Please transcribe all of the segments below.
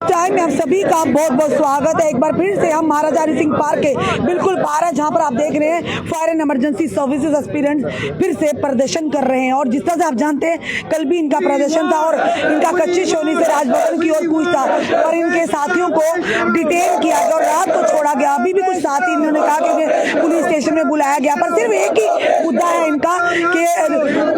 Time में आप सभी का बहुत बहुत स्वागत है। एक बार फिर से हम महाराजा हरि सिंह पार्क के बिल्कुल बाहर है, जहां पर आप देख रहे हैं fire and emergency services aspirants फिर से प्रदर्शन कर रहे हैं। और जिस तरह से आप जानते हैं कल भी इनका प्रदर्शन था और इनका कच्ची छावनी से राजभवन की ओर कूच था और इनके साथियों को डिटेन किया गया और रात को छोड़ा गया। अभी भी कुछ साथी इन्होंने कहा कि उन्हें पुलिस स्टेशन में बुलाया गया, पर सिर्फ एक ही मुद्दा है इनका कि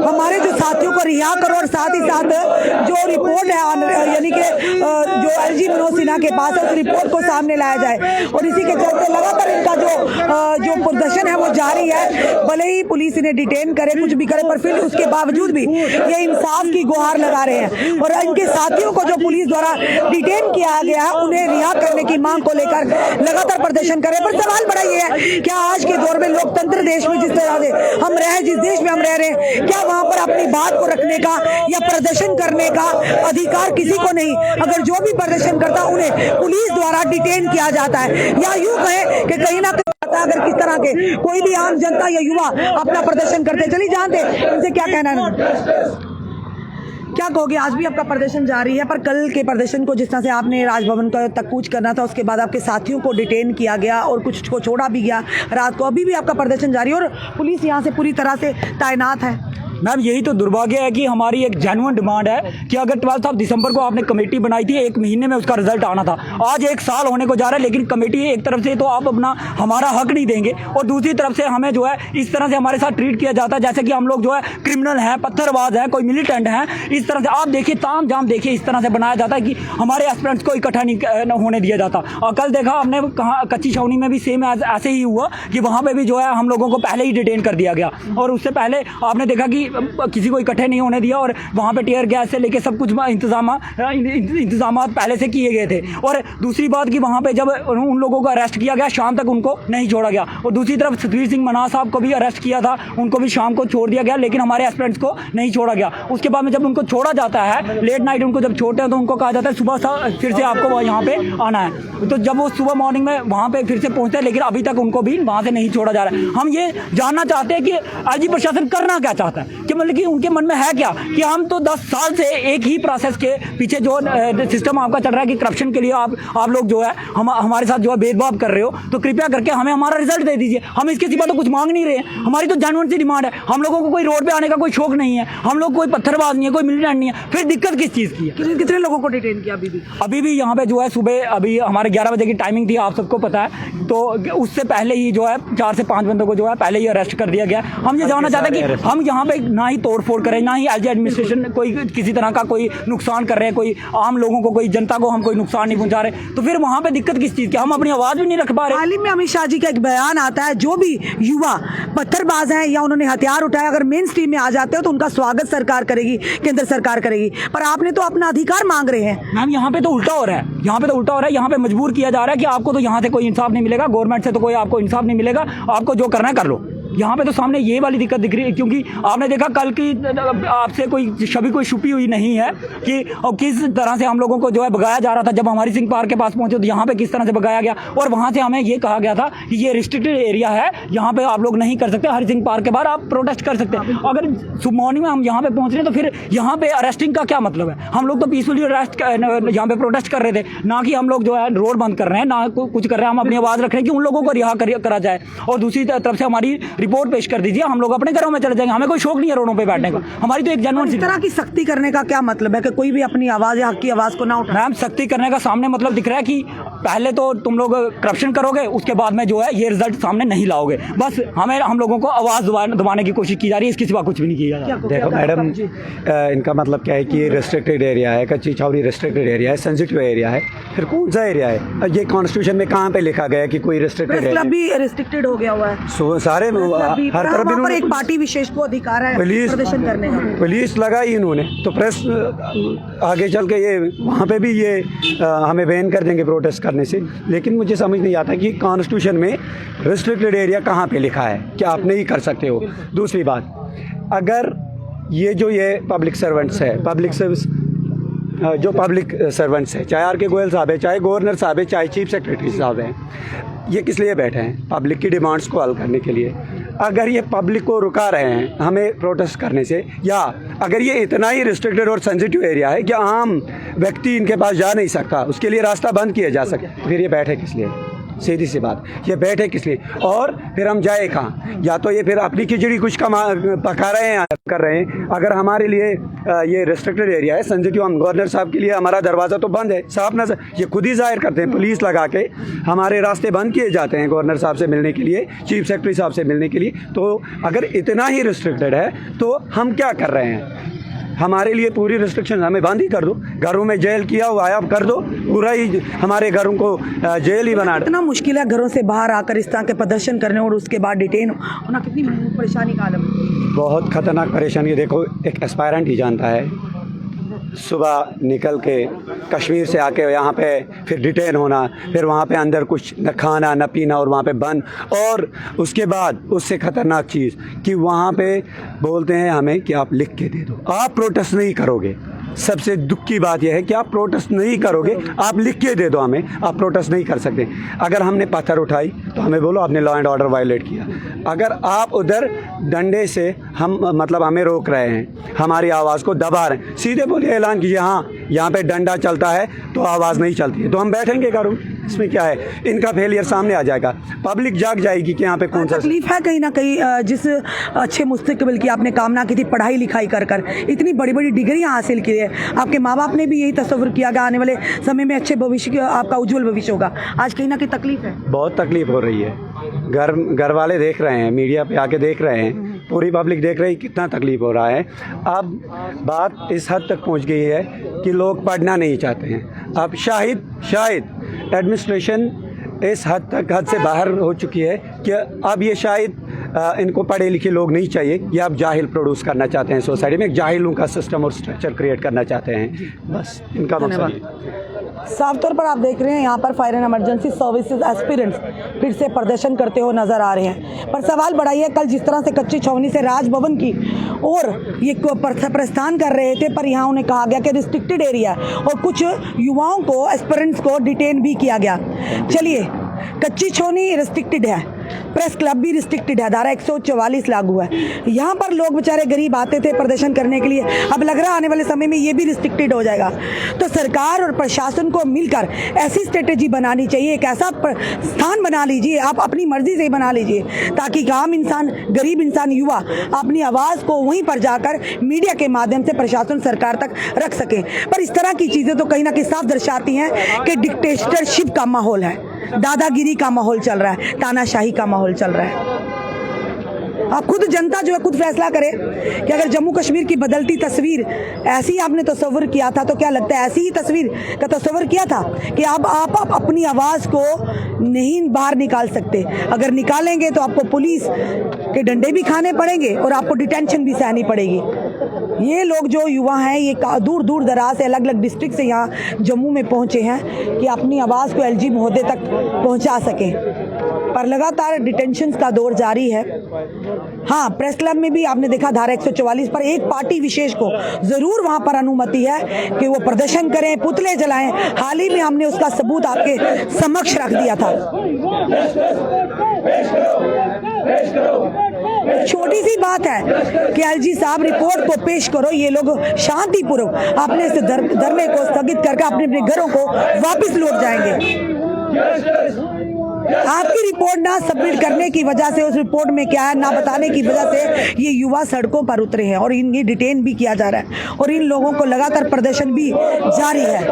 हमारे जो साथियों को रिहा करो और साथ ही साथ जो रिपोर्ट है यानी कि जो एलजी मनोज सिन्हा के पास है उस रिपोर्ट को सामने लाया जाए। और इसी के चलते लगातार इनका जो प्रदर्शन है वो जारी है। भले ही पुलिस इन्हें डिटेन करे, कुछ भी करे, पर फिर उसके बावजूद भी ये इंसाफ की गुहार लगा रहे हैं। और इनके साथियों को जो पुलिस द्वारा डिटेन किया गया है उन्हें रिहा करने की मांग को लेकर लगातार प्रदर्शन कर रहे हैं। पर सवाल बड़ा ये है, क्या आज के दौर में लोकतंत्र देश में जिस तरह से हम रहे, जिस देश में हम रह रहे हैं, क्या वहां पर अपनी बात को रखने का या प्रदर्शन करने का अधिकार किसी को नहीं? अगर जो भी प्रदर्शन करता उन्हें पुलिस द्वारा डिटेन किया जाता है, या यूं कहे कि कहीं ना कहीं अगर किस तरह के कोई भी आम जनता या युवा अपना प्रदर्शन करते चली जानते, इनसे क्या कहना है? क्या कहोगे? आज भी आपका प्रदर्शन जारी है, पर कल के प्रदर्शन को जिस तरह से आपने राजभवन तक कूच करना था, उसके बाद आपके साथियों को डिटेन किया गया और कुछ को छोड़ा भी गया रात को, अभी भी आपका प्रदर्शन जारी है और पुलिस यहाँ से पूरी तरह से तैनात है। मैम यही तो दुर्भाग्य है कि हमारी एक जेन्युइन डिमांड है कि अगर 12 दिसंबर को आपने कमेटी बनाई थी, 1 महीने में उसका रिजल्ट आना था। आज 1 साल होने को जा रहा है, लेकिन कमेटी एक तरफ से तो आप अपना हमारा हक नहीं देंगे और दूसरी तरफ से हमें जो है इस तरह से हमारे साथ ट्रीट किया जाता है जैसे कि हम लोग जो है क्रिमिनल हैं, पत्थरबाज हैं, कोई मिलिटेंट हैं। इस तरह से आप देखिए, ताम जाम देखिए, इस तरह से बनाया जाता है कि हमारे एस्पिरेंट्स को इकट्ठा नहीं होने दिया जाता। और कल देखा हमने कहा कच्ची छावनी में भी सेम ऐसे ही हुआ कि वहाँ पर भी जो है हम लोगों को पहले ही डिटेन कर दिया गया और उससे पहले आपने देखा कि किसी को इकट्ठे नहीं होने दिया और वहाँ पे टीयर गैस से लेके सब कुछ इंतजाम पहले से किए गए थे। और दूसरी बात कि वहाँ पे जब उन लोगों को अरेस्ट किया गया, शाम तक उनको नहीं छोड़ा गया। और दूसरी तरफ सतवीर सिंह मन्हास साहब को भी अरेस्ट किया था, उनको भी शाम को छोड़ दिया गया, लेकिन हमारे एस्पिरेंट्स को नहीं छोड़ा गया। उसके बाद में जब उनको छोड़ा जाता है, लेट नाइट उनको जब छोड़ते हैं तो उनको कहा जाता है सुबह फिर से आपको यहाँ पे आना है। तो जब वो सुबह मॉर्निंग में वहाँ पे फिर से पहुँचते हैं, लेकिन अभी तक उनको भी वहाँ से नहीं छोड़ा जा रहा है। हम ये जानना चाहते हैं कि आईजी प्रशासन करना क्या चाहता है, कि मतलब कि उनके मन में है क्या कि हम तो 10 साल से एक ही प्रोसेस के पीछे जो सिस्टम आपका चल रहा है कि करप्शन के लिए आप लोग जो है हमारे साथ जो है भेदभाव कर रहे हो, तो कृपया करके हमें हमारा रिजल्ट दे दीजिए। हम इसके सिवा तो कुछ मांग नहीं रहे हैं, हमारी तो जेन्युइन सी डिमांड है। हम लोगों को कोई रोड पे आने का कोई शौक नहीं है, हम लोग कोई पत्थरबाज नहीं है, कोई मिलिटेंट नहीं है, फिर दिक्कत किस चीज़ की है? कितने लोगों को डिटेन किया? अभी भी यहाँ पे जो है सुबह अभी हमारे 11 बजे की टाइमिंग थी, आप सबको पता है, तो उससे पहले ही जो है 4 से 5 बंदों को जो है पहले ही अरेस्ट कर दिया गया। हम ये जानना चाहते हैं कि हम यहाँ पे ना ही तोड़फोड़ करें, ना ही एलजी एडमिनिस्ट्रेशन कोई किसी तरह का कोई नुकसान कर रहे हैं, कोई आम लोगों को, कोई जनता को हम कोई नुकसान नहीं पहुंचा रहे, तो फिर वहां पे दिक्कत किस चीज़ की? हम अपनी आवाज़ भी नहीं रख पा रहे। हाल ही में अमित शाह जी का एक बयान आता है, जो भी युवा पत्थरबाज हैं या उन्होंने हथियार उठाया अगर मेन स्ट्रीम में आ जाते हो तो उनका स्वागत सरकार करेगी, केंद्र सरकार करेगी। पर आपने तो अपना अधिकार मांग रहे हैं। मैम यहाँ पे तो उल्टा हो रहा है, यहाँ पे मजबूर किया जा रहा है कि आपको तो यहाँ से कोई इंसाफ नहीं मिलेगा, गवर्नमेंट से तो कोई आपको इंसाफ नहीं मिलेगा, आपको जो करना है कर लो। यहाँ पे तो सामने ये वाली दिक्कत दिख रही है, क्योंकि आपने देखा कल की आपसे कोई छुपी हुई नहीं है कि किस तरह से हम लोगों को जो है भगाया जा रहा था। जब हमारी सिंह पार्क के पास पहुंचे तो यहाँ पे किस तरह से भगाया गया और वहाँ से हमें ये कहा गया था कि ये रिस्ट्रिक्टेड एरिया है, यहाँ पे आप लोग नहीं कर सकते, हरि सिंह पार्क के बाहर आप प्रोटेस्ट कर सकते हैं। अगर सुबह मॉर्निंग में हम यहाँ पे पहुँच रहे हैं तो फिर यहाँ पे अरेस्टिंग का क्या मतलब है? हम लोग तो पीसफुली यहाँ पे प्रोटेस्ट कर रहे थे, ना कि हम लोग जो है रोड बंद कर रहे हैं, ना कुछ कर रहे हैं। हम अपनी आवाज़ रख रहे हैं कि उन लोगों को रिहा करा जाए और दूसरी तरफ से हमारी रिपोर्ट पेश कर दीजिए, हम लोग अपने घरों में चले जाएंगे। हमें कोई शौक नहीं है रोडों पे बैठने का। हमारी तो एक जेन्युइन इस तरह की सख्ती करने का क्या मतलब है कि कोई भी अपनी आवाज़ या हक की आवाज़ को ना उठाए? मैम सख्ती करने का सामने मतलब दिख रहा है कि पहले तो तुम लोग करप्शन करोगे, उसके बाद में जो है ये रिजल्ट सामने नहीं लाओगे। बस हम लोगों को आवाज़ दबाने की कोशिश की जा रही है, इसके सिवा कुछ भी नहीं किया जा रहा। देखो मैडम, इनका मतलब क्या है कि ये रेस्ट्रिक्टेड एरिया है, कच्ची छावनी रेस्ट्रिक्टेड एरिया है, सेंसिटिव एरिया है, फिर कौन सा एरिया है? ये कॉन्स्टिट्यूशन में कहाँ पे लिखा गया कि कोई रेस्ट्रिक्टेड एरिया? क्लब भी रेस्ट्रिक्टेड हो गया हुआ है सारे हर तरफ एक पार्टी विशेष को अधिकार है प्रदर्शन करने का। पुलिस लगाई इन्होंने, तो प्रेस आगे चल के ये वहाँ पे भी ये हमें बैन कर देंगे प्रोटेस्ट करने से। लेकिन मुझे समझ नहीं आता कि कॉन्स्टिट्यूशन में रेस्ट्रिक्टेड एरिया कहाँ पे लिखा है कि आप नहीं कर सकते हो। दूसरी बात, अगर ये पब्लिक सर्वेंट्स है, पब्लिक सर्विस जो पब्लिक सर्वेंट्स है, चाहे आर के गोयल साहब है, चाहे गवर्नर साहब है, चाहे चीफ सेक्रेटरी साहब हैं, ये किस लिए बैठे हैं? पब्लिक की डिमांड्स को हल करने के लिए। अगर ये पब्लिक को रुका रहे हैं हमें प्रोटेस्ट करने से, या अगर ये इतना ही रिस्ट्रिक्टेड और सेंसिटिव एरिया है कि आम व्यक्ति इनके पास जा नहीं सकता, उसके लिए रास्ता बंद किया जा सके, फिर ये बैठे किस लिए? सीधी सी बात, ये बैठे किस लिए? और फिर हम जाए कहाँ? या तो ये फिर अपनी खिचड़ी कुछ पका रहे हैं, कर रहे हैं। अगर हमारे लिए ये रिस्ट्रिक्टेड एरिया है, सेंसिटिव, हम गवर्नर साहब के लिए हमारा दरवाज़ा तो बंद है, साफ नजर, ये खुद ही जाहिर करते हैं, पुलिस लगा के हमारे रास्ते बंद किए जाते हैं गवर्नर साहब से मिलने के लिए, चीफ सेक्रेटरी साहब से मिलने के लिए। तो अगर इतना ही रिस्ट्रिक्टेड है तो हम क्या कर रहे हैं? हमारे लिए पूरी रिस्ट्रिक्शन हमें बंद ही कर दो, घरों में जेल किया हुआ है आप कर दो, पूरा ही हमारे घरों को जेल ही बना दो। इतना मुश्किल है घरों से बाहर आकर इस तरह के प्रदर्शन करने और उसके बाद डिटेन होना, कितनी परेशानी का आलम है। बहुत ख़तरनाक परेशानी है। देखो, एक एस्पायरेंट ही जानता है, सुबह निकल के कश्मीर से आके यहाँ पे फिर डिटेन होना, फिर वहाँ पे अंदर कुछ न खाना न पीना और वहाँ पे बंद, और उसके बाद उससे ख़तरनाक चीज़ कि वहाँ पे बोलते हैं हमें कि आप लिख के दे दो, आप प्रोटेस्ट नहीं करोगे। सबसे दुख की बात यह है कि आप प्रोटेस्ट नहीं करोगे, आप लिख के दे दो हमें, आप प्रोटेस्ट नहीं कर सकते। अगर हमने पत्थर उठाई तो हमें बोलो आपने लॉ एंड ऑर्डर वायलेट किया। अगर आप उधर डंडे से हम मतलब हमें रोक रहे हैं, हमारी आवाज़ को दबा रहे हैं, सीधे बोलिए, ऐलान कीजिए हाँ यहाँ पे डंडा चलता है तो आवाज़ नहीं चलती है, तो हम बैठेंगे घरों। इसमें क्या है? इनका फेलियर सामने आ जाएगा, पब्लिक जाग जाएगी कि यहाँ पे कौन सा तकलीफ है कहीं ना कहीं। जिस अच्छे मुस्तकबिल की आपने कामना की थी, पढ़ाई लिखाई कर कर इतनी बड़ी बड़ी डिग्रियां हासिल की है, आपके माँ बाप ने भी यही तस्वीर किया कि आने वाले समय में अच्छे भविष्य की आपका उज्जवल भविष्य होगा, आज कहीं ना कहीं तकलीफ है। बहुत तकलीफ हो रही है। घर वाले देख रहे हैं, मीडिया पे आके देख रहे हैं, पूरी पब्लिक देख रही है कितना तकलीफ हो रहा है। अब बात इस हद तक पहुंच गई है कि लोग पढ़ना नहीं चाहते हैं। अब शायद एडमिनिस्ट्रेशन इस हद से बाहर हो चुकी है कि अब ये शायद इनको पढ़े लिखे लोग नहीं चाहिए, ये अब जाहिल प्रोड्यूस करना चाहते हैं सोसाइटी में, एक जाहिलों का सिस्टम और स्ट्रक्चर क्रिएट करना चाहते हैं, बस इनका मकसद। साफ तौर पर आप देख रहे हैं यहाँ पर fire and emergency services aspirants फिर से प्रदर्शन करते हुए नजर आ रहे हैं। पर सवाल बड़ा ही है, कल जिस तरह से कच्ची छावनी से राजभवन की और ये प्रस्थान कर रहे थे, पर यहाँ उन्हें कहा गया कि रिस्ट्रिक्टेड एरिया और कुछ युवाओं को, एस्पिरेंट्स को डिटेन भी किया गया। चलिए, कच्ची छावनी रिस्ट्रिक्टेड है, प्रेस क्लब भी रिस्ट्रिक्टेड है, धारा 144 लागू है। यहाँ पर लोग बेचारे गरीब आते थे प्रदर्शन करने के लिए, अब लग रहा है आने वाले समय में ये भी रिस्ट्रिक्टेड हो जाएगा। तो सरकार और प्रशासन को मिलकर ऐसी स्ट्रेटेजी बनानी चाहिए, एक ऐसा स्थान बना लीजिए, आप अपनी मर्जी से बना लीजिए, ताकि आम इंसान, गरीब इंसान, युवा अपनी आवाज़ को वहीं पर जाकर मीडिया के माध्यम से प्रशासन, सरकार तक रख सके। पर इस तरह की चीज़ें तो कहीं ना कहीं साफ दर्शाती हैं कि डिक्टेटरशिप का माहौल है, दादागिरी का माहौल चल रहा है, तानाशाही का माहौल चल रहा है। आप खुद, जनता जो है खुद फैसला करे कि अगर जम्मू कश्मीर की बदलती तस्वीर ऐसी आपने तस्वीर किया था, तो क्या लगता है ऐसी ही तस्वीर का तस्वीर किया था कि आप अपनी आवाज़ को नहीं बाहर निकाल सकते, अगर निकालेंगे तो आपको पुलिस के डंडे भी खाने पड़ेंगे और आपको डिटेंशन भी सहनी पड़ेगी। ये लोग जो युवा हैं, ये दूर दूर दराज से, अलग अलग डिस्ट्रिक्ट से यहाँ जम्मू में पहुँचे हैं कि अपनी आवाज़ को LG महोदय तक पहुँचा सकें, पर लगातार डिटेंशंस का दौर जारी है। हाँ, प्रेस क्लब में भी आपने देखा धारा 144 पर एक पार्टी विशेष को जरूर वहां पर अनुमति है कि वो प्रदर्शन करें, पुतले जलाएं। हाल ही में हमने उसका सबूत आपके समक्ष रख दिया था। छोटी सी बात है कि LG साहब रिपोर्ट को पेश करो, ये लोग शांतिपूर्वक अपने इस धरने को स्थगित करके अपने अपने घरों को वापस लौट जाएंगे। आपकी रिपोर्ट ना सबमिट करने की वजह से, उस रिपोर्ट में क्या है ना बताने की वजह से ये युवा सड़कों पर उतरे हैं और इनकी डिटेन भी किया जा रहा है और इन लोगों को लगातार प्रदर्शन भी जारी है।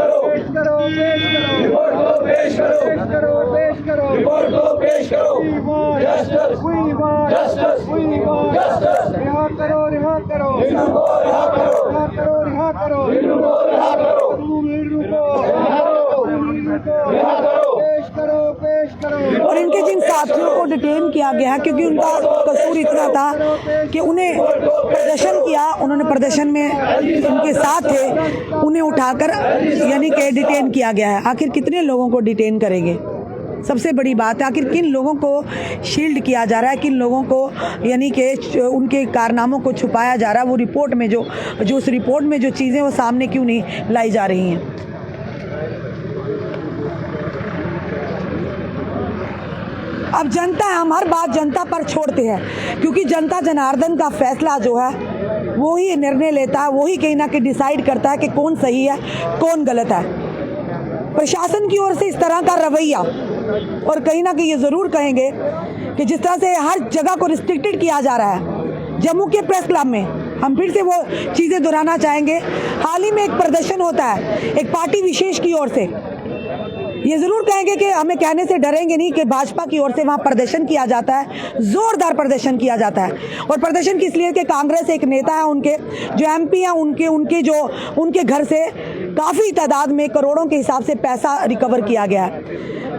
और इनके जिन साथियों को डिटेन किया गया है, क्योंकि उनका कसूर इतना था कि उन्हें प्रदर्शन किया, उन्होंने प्रदर्शन में उनके साथ थे, उन्हें उठाकर यानी कि डिटेन किया गया है। आखिर कितने लोगों को डिटेन करेंगे? सबसे बड़ी बात है आखिर किन लोगों को शील्ड किया जा रहा है, किन लोगों को यानी कि उनके कारनामों को छुपाया जा रहा है। वो रिपोर्ट में जो उस रिपोर्ट में जो चीज़ें वो सामने क्यों नहीं लाई जा रही हैं? अब जनता है, हम हर बात जनता पर छोड़ते हैं, क्योंकि जनता जनार्दन का फैसला जो है वो ही निर्णय लेता है, वो ही कहीं ना कहीं डिसाइड करता है कि कौन सही है कौन गलत है। प्रशासन की ओर से इस तरह का रवैया, और कहीं ना कहीं ये ज़रूर कहेंगे कि जिस तरह से हर जगह को रिस्ट्रिक्टेड किया जा रहा है, जम्मू के प्रेस क्लब में हम फिर से वो चीज़ें दोहराना चाहेंगे। हाल ही में एक प्रदर्शन होता है एक पार्टी विशेष की ओर से, ये ज़रूर कहेंगे कि हमें कहने से डरेंगे नहीं कि भाजपा की ओर से वहाँ प्रदर्शन किया जाता है, ज़ोरदार प्रदर्शन किया जाता है। और प्रदर्शन किस लिए कि कांग्रेस एक नेता है उनके जो एमपी हैं, उनके घर से काफ़ी तादाद में करोड़ों के हिसाब से पैसा रिकवर किया गया है,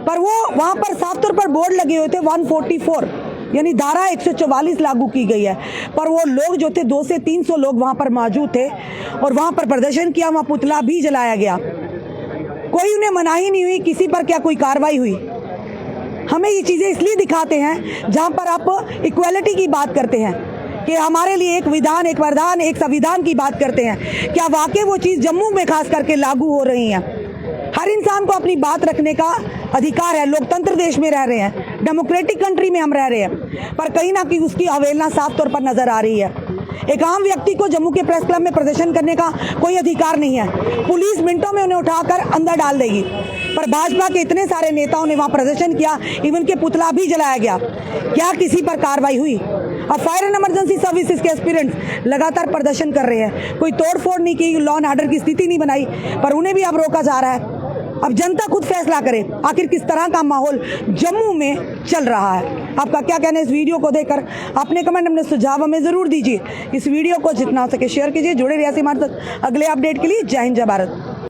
पर वो वहाँ पर साफ तौर पर बोर्ड लगे हुए थे 144 यानी धारा 144 लागू की गई है, पर वो लोग जो थे 200 से 300 लोग वहाँ पर मौजूद थे और वहाँ पर प्रदर्शन किया, वहाँ पुतला भी जलाया गया, कोई उन्हें मनाही नहीं हुई, किसी पर क्या कोई कार्रवाई हुई। हमें ये चीज़ें इसलिए दिखाते हैं जहाँ पर आप इक्वालिटी की बात करते हैं कि हमारे लिए एक विधान, एक वरदान, एक संविधान की बात करते हैं, क्या वाकई वो चीज़ जम्मू में खास करके लागू हो रही है। हर इंसान को अपनी बात रखने का अधिकार है, लोकतंत्र देश में रह रहे हैं, डेमोक्रेटिक कंट्री में हम रह रहे हैं, पर कहीं ना कहीं उसकी अवहेलना साफ तौर पर नजर आ रही है। एक आम व्यक्ति को जम्मू के प्रेस क्लब में प्रदर्शन करने का कोई अधिकार नहीं है, पुलिस मिनटों में उन्हें उठाकर अंदर डाल देगी, पर भाजपा के इतने सारे नेताओं ने वहाँ प्रदर्शन किया, इवन के पुतला भी जलाया गया, क्या किसी पर कार्रवाई हुई। अब फायर एंड इमरजेंसी सर्विसेज के एस्पिरेंट्स लगातार प्रदर्शन कर रहे हैं, कोई तोड़फोड़ नहीं की, लॉ एंड ऑर्डर की स्थिति नहीं बनाई, पर उन्हें भी अब रोका जा रहा है। अब जनता खुद फैसला करे आखिर किस तरह का माहौल जम्मू में चल रहा है। आपका क्या कहना है इस वीडियो को देखकर, अपने कमेंट, अपने सुझाव हमें ज़रूर दीजिए। इस वीडियो को जितना हो सके शेयर कीजिए। जुड़े रहिए हमारे साथ अगले अपडेट के लिए। जय हिंद, जय भारत।